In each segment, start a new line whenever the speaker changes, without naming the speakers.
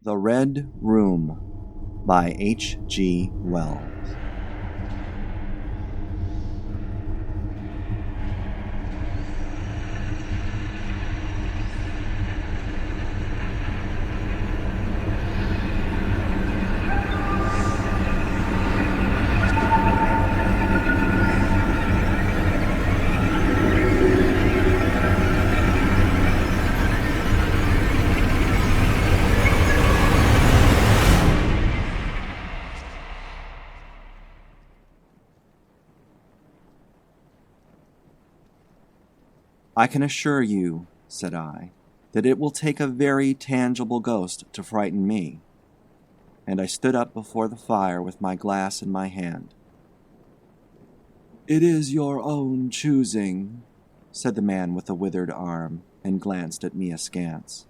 The Red Room by H.G. Wells. "I can assure you," said I, "that it will take a very tangible ghost to frighten me." And I stood up before the fire with my glass in my hand. "It is your own choosing," said the man with the withered arm, and glanced at me askance.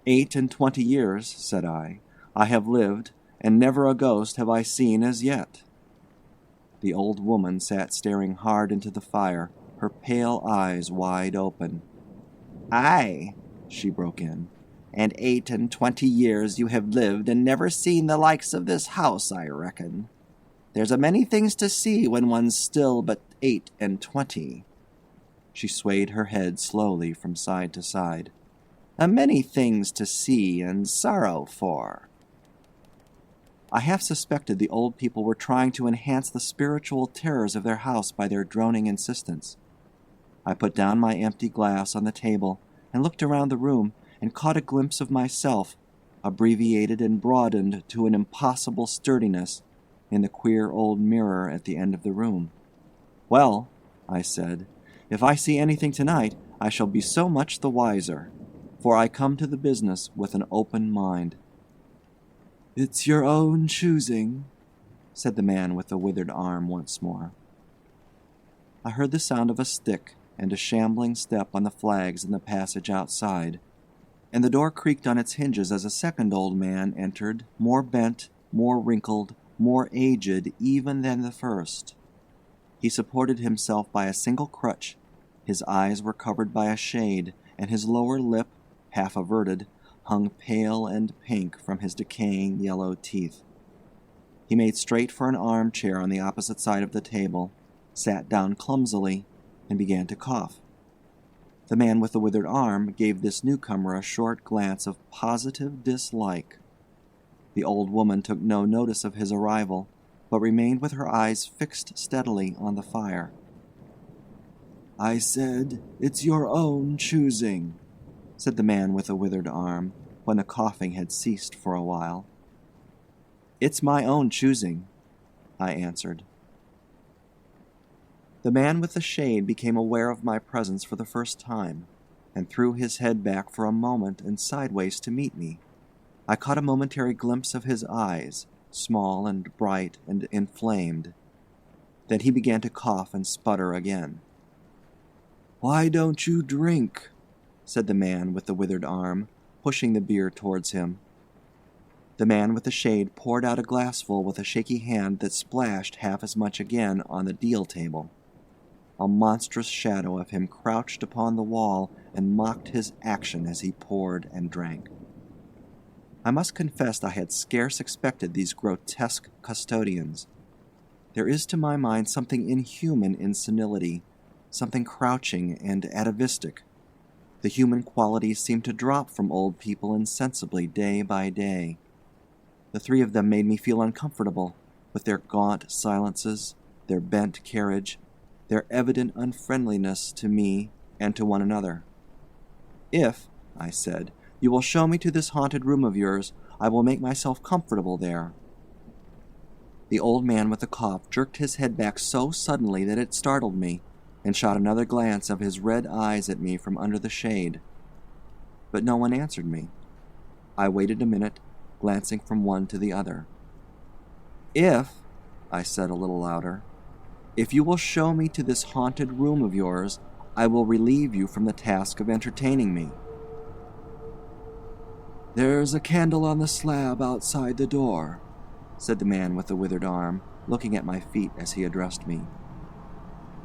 28 years, said I have lived, and never a ghost have I seen as yet. The old woman sat staring hard into the fire, her pale eyes wide open. "Aye," she broke in, "and 28 years you have lived and never seen the likes of this house, I reckon. There's a many things to see when one's still but 28. She swayed her head slowly from side to side. "A many things to see and sorrow for." I half suspected the old people were trying to enhance the spiritual terrors of their house by their droning insistence. I put down my empty glass on the table and looked around the room and caught a glimpse of myself, abbreviated and broadened to an impossible sturdiness, in the queer old mirror at the end of the room. "Well," I said, "if I see anything tonight, I shall be so much the wiser, for I come to the business with an open mind." "It's your own choosing," said the man with the withered arm once more. I heard the sound of a stick and a shambling step on the flags in the passage outside, and the door creaked on its hinges as a second old man entered, more bent, more wrinkled, more aged even than the first. He supported himself by a single crutch, his eyes were covered by a shade, and his lower lip, half averted, hung pale and pink from his decaying yellow teeth. He made straight for an armchair on the opposite side of the table, sat down clumsily, and began to cough. The man with the withered arm gave this newcomer a short glance of positive dislike. The old woman took no notice of his arrival, but remained with her eyes fixed steadily on the fire. "I said, it's your own choosing," said the man with the withered arm, when the coughing had ceased for a while. "It's my own choosing," I answered. The man with the shade became aware of my presence for the first time, and threw his head back for a moment and sideways to meet me. I caught a momentary glimpse of his eyes, small and bright and inflamed. Then he began to cough and sputter again. "Why don't you drink?" said the man with the withered arm, pushing the beer towards him. The man with the shade poured out a glassful with a shaky hand that splashed half as much again on the deal table. A monstrous shadow of him crouched upon the wall and mocked his action as he poured and drank. I must confess I had scarce expected these grotesque custodians. There is to my mind something inhuman in senility, something crouching and atavistic. The human qualities seem to drop from old people insensibly day by day. The three of them made me feel uncomfortable, with their gaunt silences, their bent carriage, their evident unfriendliness to me and to one another. "If," I said, "you will show me to this haunted room of yours, I will make myself comfortable there." The old man with the cough jerked his head back so suddenly that it startled me, and shot another glance of his red eyes at me from under the shade. But no one answered me. I waited a minute, glancing from one to the other. "If," I said a little louder, "if you will show me to this haunted room of yours, I will relieve you from the task of entertaining me." "There's a candle on the slab outside the door," said the man with the withered arm, looking at my feet as he addressed me.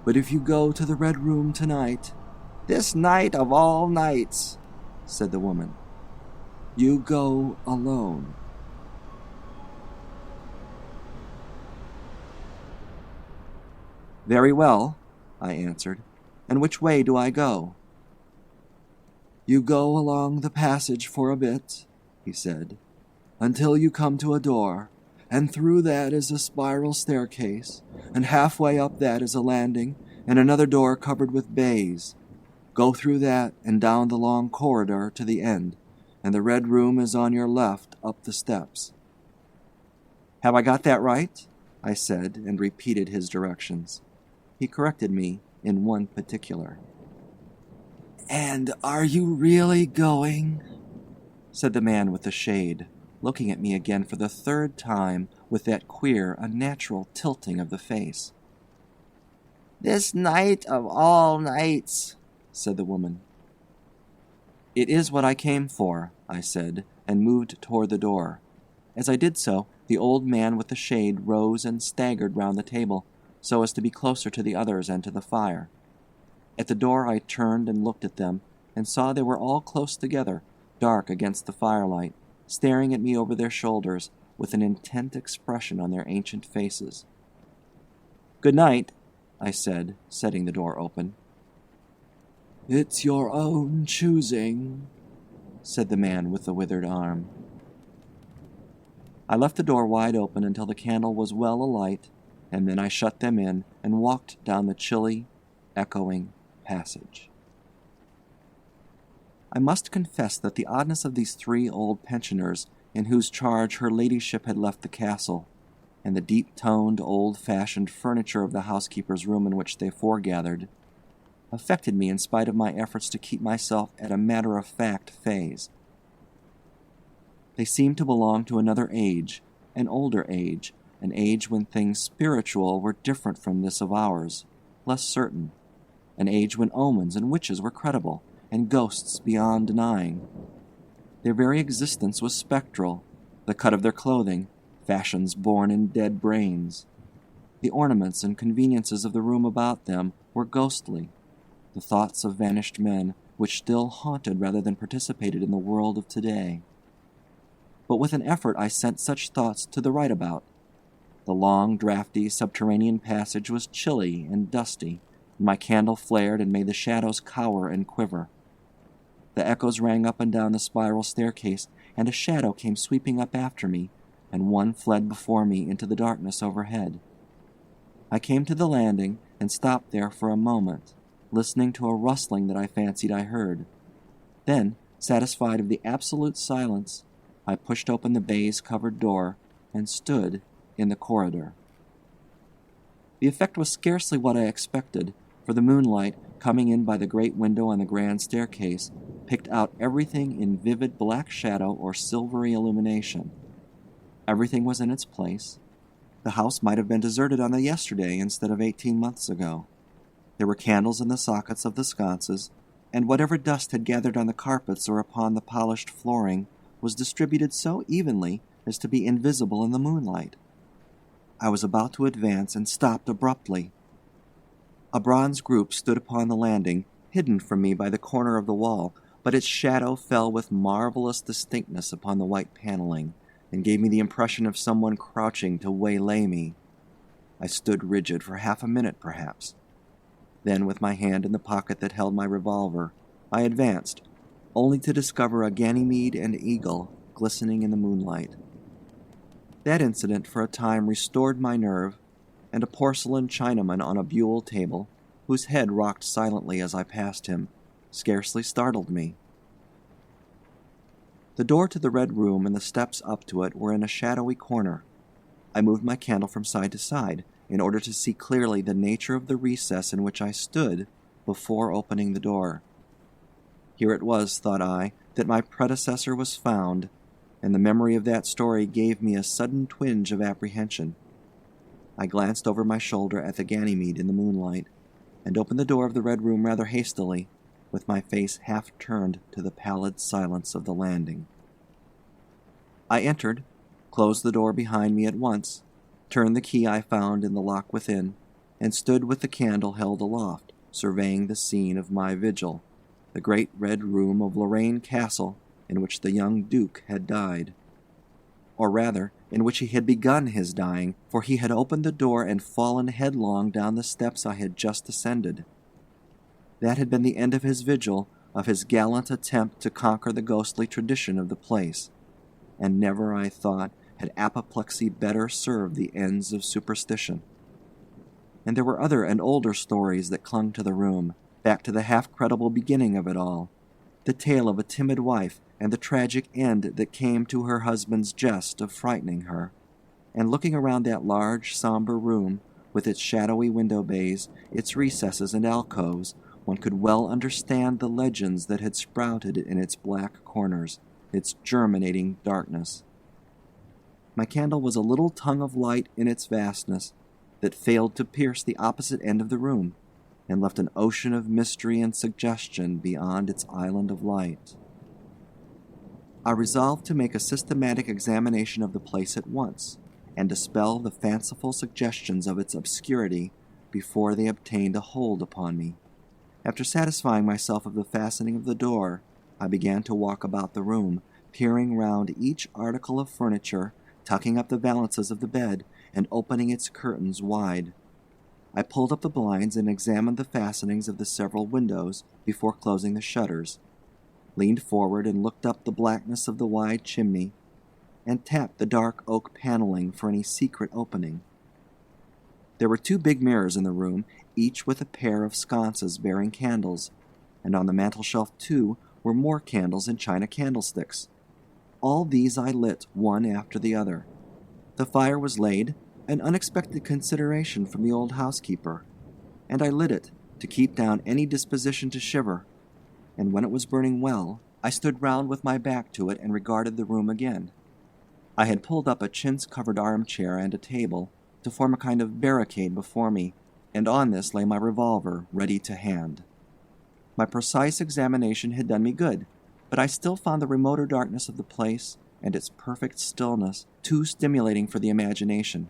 "But if you go to the Red Room tonight—" "This night of all nights," said the woman. You go alone. Very well, I answered. And which way do I go? You go along the passage for a bit, he said, until you come to a door, and through that is a spiral staircase, and halfway up that is a landing, and another door covered with baize. Go through that and down the long corridor to the end, and the red room is on your left up the steps. Have I got that right? I said, and repeated his directions. He corrected me in one particular. And are you really going? Said the man with the shade, looking at me again for the third time with that queer, unnatural tilting of the face. This night of all nights, said the woman. It is what I came for, I said, and moved toward the door. As I did so, the old man with the shade rose and staggered round the table, so as to be closer to the others and to the fire. At the door I turned and looked at them, and saw they were all close together, dark against the firelight, staring at me over their shoulders, with an intent expression on their ancient faces. Good night, I said, setting the door open. It's your own choosing, said the man with the withered arm. I left the door wide open until the candle was well alight, and then I shut them in and walked down the chilly, echoing passage. I must confess that the oddness of these three old pensioners in whose charge her ladyship had left the castle, and the deep-toned, old-fashioned furniture of the housekeeper's room in which they foregathered, affected me in spite of my efforts to keep myself at a matter-of-fact phase. They seemed to belong to another age, an older age, an age when things spiritual were different from this of ours, less certain, an age when omens and witches were credible, and ghosts beyond denying. Their very existence was spectral, the cut of their clothing, fashions born in dead brains. The ornaments and conveniences of the room about them were ghostly, the thoughts of vanished men which still haunted rather than participated in the world of today. But with an effort I sent such thoughts to the right about. The long, draughty, subterranean passage was chilly and dusty, and my candle flared and made the shadows cower and quiver. The echoes rang up and down the spiral staircase, and a shadow came sweeping up after me, and one fled before me into the darkness overhead. I came to the landing and stopped there for a moment, listening to a rustling that I fancied I heard. Then, satisfied of the absolute silence, I pushed open the baize-covered door and stood in the corridor. The effect was scarcely what I expected, for the moonlight, coming in by the great window on the grand staircase, picked out everything in vivid black shadow or silvery illumination. Everything was in its place. The house might have been deserted on the yesterday instead of 18 months ago. There were candles in the sockets of the sconces, and whatever dust had gathered on the carpets or upon the polished flooring was distributed so evenly as to be invisible in the moonlight. I was about to advance and stopped abruptly. A bronze group stood upon the landing, hidden from me by the corner of the wall, but its shadow fell with marvelous distinctness upon the white paneling, and gave me the impression of someone crouching to waylay me. I stood rigid for half a minute, perhaps. Then, with my hand in the pocket that held my revolver, I advanced, only to discover a Ganymede and eagle glistening in the moonlight. That incident for a time restored my nerve, and a porcelain Chinaman on a buhl table, whose head rocked silently as I passed him, scarcely startled me. The door to the red room and the steps up to it were in a shadowy corner. I moved my candle from side to side in order to see clearly the nature of the recess in which I stood before opening the door. Here it was, thought I, that my predecessor was found, and the memory of that story gave me a sudden twinge of apprehension. I glanced over my shoulder at the Ganymede in the moonlight, and opened the door of the red room rather hastily, with my face half turned to the pallid silence of the landing. I entered, closed the door behind me at once, turned the key I found in the lock within, and stood with the candle held aloft, surveying the scene of my vigil, the great red room of Lorraine Castle, in which the young Duke had died. Or rather, in which he had begun his dying, for he had opened the door and fallen headlong down the steps I had just ascended. That had been the end of his vigil, of his gallant attempt to conquer the ghostly tradition of the place, and never, I thought, had apoplexy better served the ends of superstition. And there were other and older stories that clung to the room, back to the half-credible beginning of it all, the tale of a timid wife and the tragic end that came to her husband's jest of frightening her. And looking around that large, somber room, with its shadowy window bays, its recesses and alcoves, one could well understand the legends that had sprouted in its black corners, its germinating darkness. My candle was a little tongue of light in its vastness that failed to pierce the opposite end of the room, and left an ocean of mystery and suggestion beyond its island of light. I resolved to make a systematic examination of the place at once, and dispel the fanciful suggestions of its obscurity before they obtained a hold upon me. After satisfying myself of the fastening of the door, I began to walk about the room, peering round each article of furniture, tucking up the valances of the bed, and opening its curtains wide. I pulled up the blinds and examined the fastenings of the several windows before closing the shutters, leaned forward and looked up the blackness of the wide chimney, and tapped the dark oak paneling for any secret opening. There were 2 big mirrors in the room, each with a pair of sconces bearing candles, and on the mantel-shelf, too, were more candles in china candlesticks. All these I lit one after the other. The fire was laid, an unexpected consideration from the old housekeeper, and I lit it to keep down any disposition to shiver, and when it was burning well, I stood round with my back to it and regarded the room again. I had pulled up a chintz-covered armchair and a table to form a kind of barricade before me, and on this lay my revolver ready to hand. My precise examination had done me good, but I still found the remoter darkness of the place and its perfect stillness too stimulating for the imagination.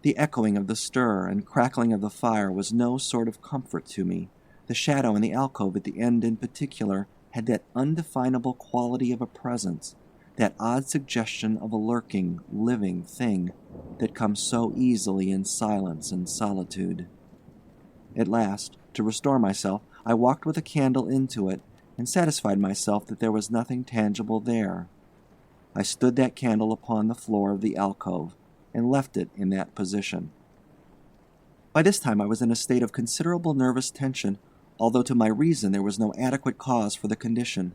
The echoing of the stir and crackling of the fire was no sort of comfort to me. The shadow in the alcove at the end in particular had that undefinable quality of a presence, that odd suggestion of a lurking, living thing that comes so easily in silence and solitude. At last, to restore myself, I walked with a candle into it and satisfied myself that there was nothing tangible there. I stood that candle upon the floor of the alcove and left it in that position. By this time I was in a state of considerable nervous tension, although to my reason there was no adequate cause for the condition.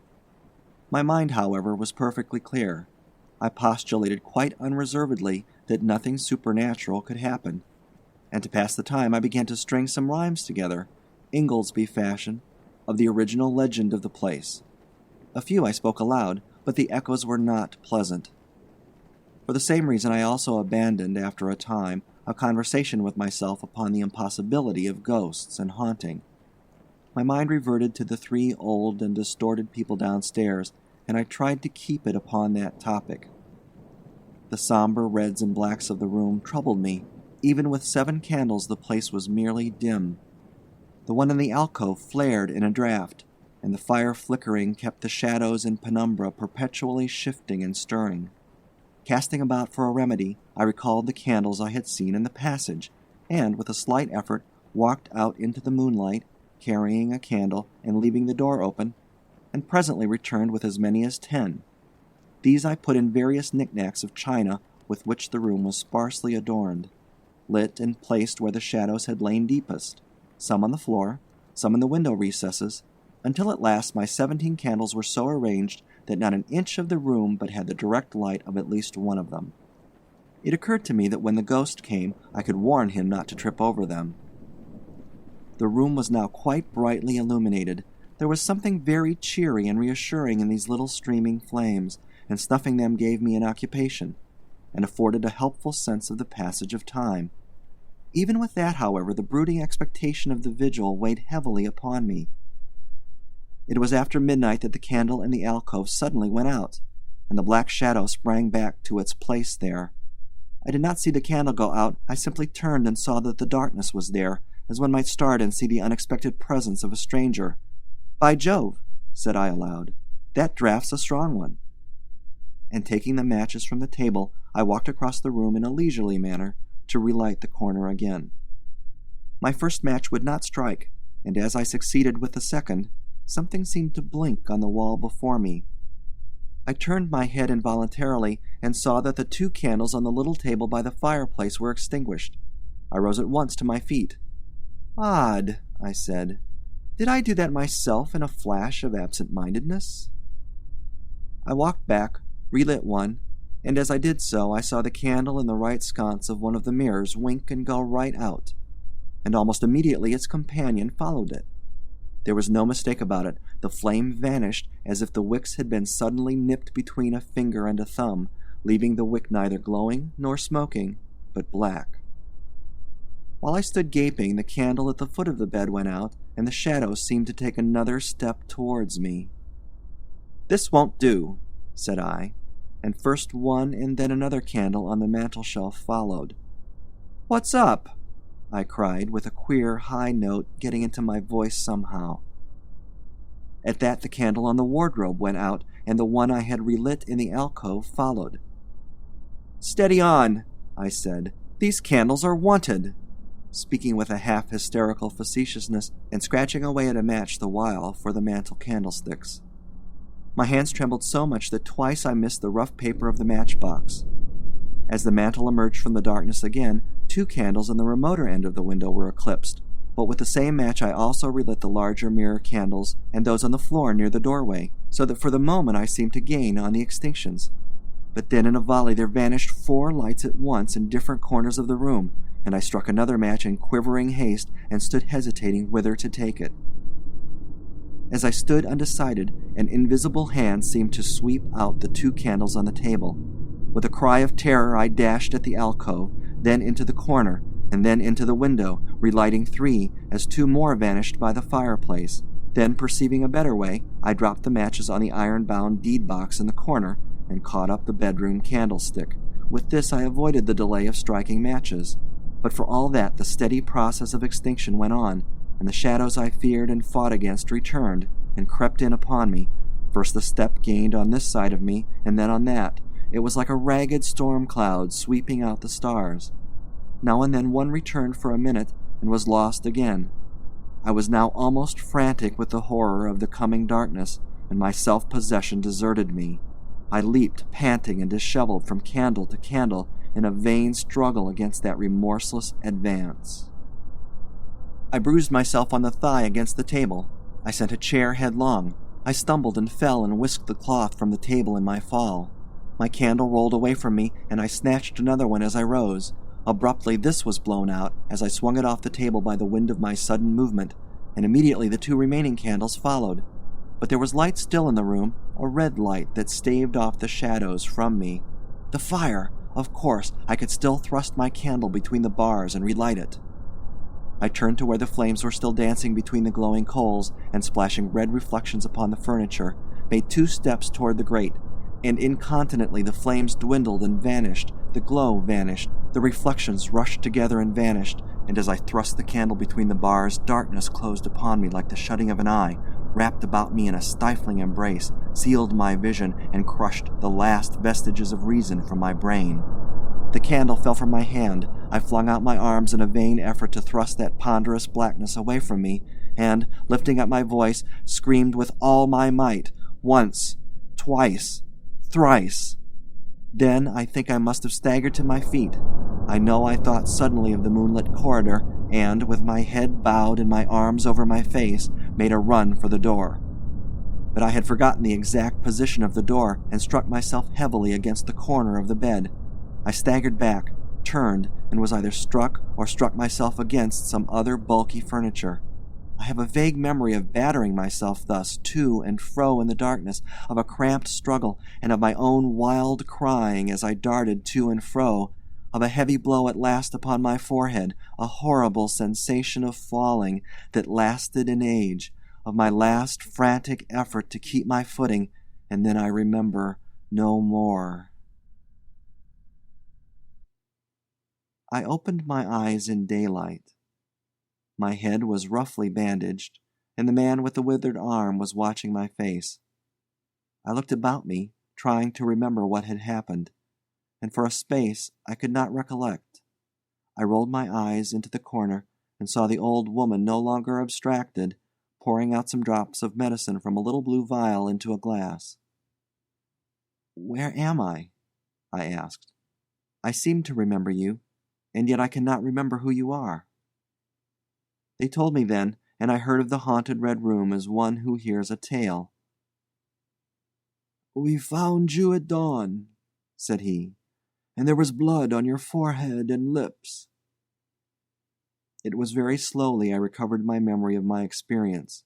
My mind, however, was perfectly clear. I postulated quite unreservedly that nothing supernatural could happen, and to pass the time I began to string some rhymes together, Ingoldsby fashion, of the original legend of the place. A few I spoke aloud, but the echoes were not pleasant. For the same reason I also abandoned, after a time, a conversation with myself upon the impossibility of ghosts and haunting. My mind reverted to the 3 old and distorted people downstairs, and I tried to keep it upon that topic. The somber reds and blacks of the room troubled me. Even with 7 candles the place was merely dim. The one in the alcove flared in a draught, and the fire flickering kept the shadows in penumbra perpetually shifting and stirring. Casting about for a remedy, I recalled the candles I had seen in the passage, and, with a slight effort, walked out into the moonlight, carrying a candle and leaving the door open, and presently returned with as many as 10. These I put in various knickknacks of china with which the room was sparsely adorned, lit and placed where the shadows had lain deepest, some on the floor, some in the window recesses, until at last my 17 candles were so arranged that not an inch of the room but had the direct light of at least one of them. It occurred to me that when the ghost came, I could warn him not to trip over them. The room was now quite brightly illuminated. There was something very cheery and reassuring in these little streaming flames, and snuffing them gave me an occupation, and afforded a helpful sense of the passage of time. Even with that, however, the brooding expectation of the vigil weighed heavily upon me. It was after midnight that the candle in the alcove suddenly went out, and the black shadow sprang back to its place there. I did not see the candle go out. I simply turned and saw that the darkness was there, as one might start and see the unexpected presence of a stranger. "By Jove," said I aloud, That draft's a strong one." And taking the matches from the table, I walked across the room in a leisurely manner to relight the corner again. My first match would not strike, and as I succeeded with the second, something seemed to blink on the wall before me. I turned my head involuntarily and saw that the 2 candles on the little table by the fireplace were extinguished. I rose at once to my feet. "Odd," I said. "Did I do that myself in a flash of absent-mindedness?" I walked back, relit one, and as I did so I saw the candle in the right sconce of one of the mirrors wink and go right out, and almost immediately its companion followed it. There was no mistake about it. The flame vanished as if the wicks had been suddenly nipped between a finger and a thumb, leaving the wick neither glowing nor smoking, but black. While I stood gaping, the candle at the foot of the bed went out, and the shadows seemed to take another step towards me. "This won't do," said I, and first one and then another candle on the mantel-shelf followed. "What's up?" I cried, with a queer high note getting into my voice somehow. At that the candle on the wardrobe went out, and the one I had relit in the alcove followed. "Steady on," I said. "These candles are wanted," speaking with a half-hysterical facetiousness and scratching away at a match the while for the mantel candlesticks. My hands trembled so much that twice I missed the rough paper of the matchbox. As the mantel emerged from the darkness again, 2 candles in the remoter end of the window were eclipsed, but with the same match I also relit the larger mirror candles and those on the floor near the doorway, so that for the moment I seemed to gain on the extinctions. But then in a volley there vanished 4 lights at once in different corners of the room, and I struck another match in quivering haste and stood hesitating whither to take it. As I stood undecided, an invisible hand seemed to sweep out the 2 candles on the table. With a cry of terror I dashed at the alcove, then into the corner, and then into the window, relighting 3 as 2 more vanished by the fireplace. Then, perceiving a better way, I dropped the matches on the iron-bound deed box in the corner and caught up the bedroom candlestick. With this I avoided the delay of striking matches. But for all that, the steady process of extinction went on, and the shadows I feared and fought against returned and crept in upon me. First the step gained on this side of me, and then on that. It was like a ragged storm cloud sweeping out the stars. Now and then one returned for a minute and was lost again. I was now almost frantic with the horror of the coming darkness, and my self-possession deserted me. I leaped, panting and disheveled, from candle to candle in a vain struggle against that remorseless advance. I bruised myself on the thigh against the table. I sent a chair headlong. I stumbled and fell and whisked the cloth from the table in my fall. My candle rolled away from me, and I snatched another one as I rose. Abruptly this was blown out as I swung it off the table by the wind of my sudden movement, and immediately the 2 remaining candles followed. But there was light still in the room, a red light that staved off the shadows from me. The fire! Of course, I could still thrust my candle between the bars and relight it. I turned to where the flames were still dancing between the glowing coals and splashing red reflections upon the furniture, made 2 steps toward the grate, and incontinently the flames dwindled and vanished, the glow vanished, the reflections rushed together and vanished, and as I thrust the candle between the bars, darkness closed upon me like the shutting of an eye, wrapped about me in a stifling embrace, sealed my vision, and crushed the last vestiges of reason from my brain. The candle fell from my hand. I flung out my arms in a vain effort to thrust that ponderous blackness away from me, and, lifting up my voice, screamed with all my might, once, twice, thrice. Then I think I must have staggered to my feet. I know I thought suddenly of the moonlit corridor, and, with my head bowed and my arms over my face, made a run for the door. But I had forgotten the exact position of the door, and struck myself heavily against the corner of the bed. I staggered back, turned, and was either struck or struck myself against some other bulky furniture. I have a vague memory of battering myself thus to and fro in the darkness, of a cramped struggle, and of my own wild crying as I darted to and fro, of a heavy blow at last upon my forehead, a horrible sensation of falling that lasted an age, of my last frantic effort to keep my footing, and then I remember no more. I opened my eyes in daylight. My head was roughly bandaged, and the man with the withered arm was watching my face. I looked about me, trying to remember what had happened, and for a space I could not recollect. I rolled my eyes into the corner and saw the old woman, no longer abstracted, pouring out some drops of medicine from a little blue vial into a glass. "Where am I?" I asked. "I seem to remember you, and yet I cannot remember who you are." They told me then, and I heard of the haunted red room as one who hears a tale. "We found you at dawn," said he, "and there was blood on your forehead and lips." It was very slowly I recovered my memory of my experience.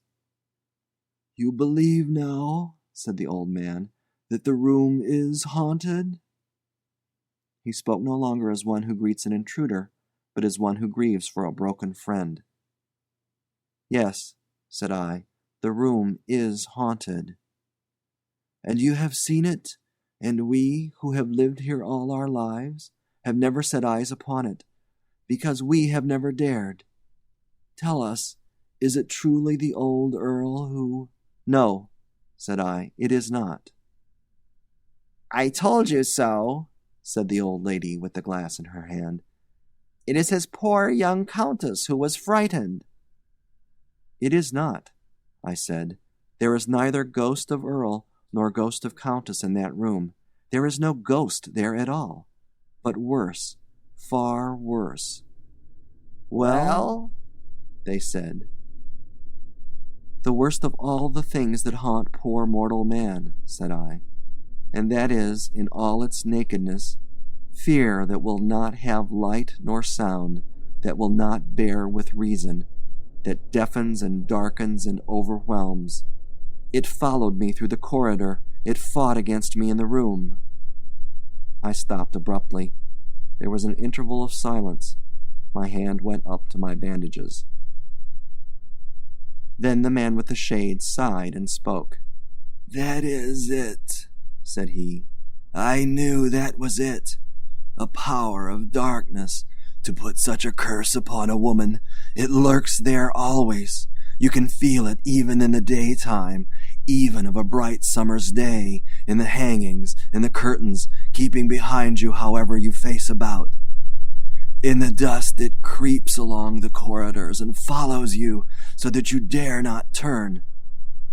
"You believe now," said the old man, "that the room is haunted?" He spoke no longer as one who greets an intruder, but as one who grieves for a broken friend. "Yes," said I, "the room is haunted." "And you have seen it, and we, who have lived here all our lives, have never set eyes upon it, because we have never dared. Tell us, is it truly the old Earl who—" "No," said I, "it is not." "I told you so," said the old lady with the glass in her hand. "It is his poor young countess who was frightened." "It is not," I said. "There is neither ghost of Earl nor ghost of countess in that room. There is no ghost there at all. But worse, far worse." "Well?" they said. "The worst of all the things that haunt poor mortal man," said I, "and that is, in all its nakedness, fear that will not have light nor sound, that will not bear with reason, that deafens and darkens and overwhelms. It followed me through the corridor. It fought against me in the room." I stopped abruptly. There was an interval of silence. My hand went up to my bandages. Then the man with the shades sighed and spoke. "That is it," said he. "I knew that was it. A power of darkness, to put such a curse upon a woman. It lurks there always. You can feel it even in the daytime, even of a bright summer's day, in the hangings, in the curtains, keeping behind you however you face about. In the dust it creeps along the corridors and follows you so that you dare not turn.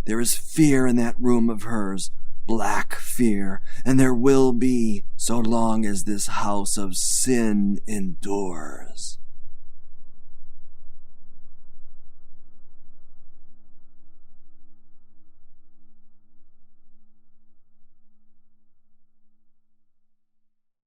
There is fear in that room of hers, black fear, and there will be so long as this house of sin endures."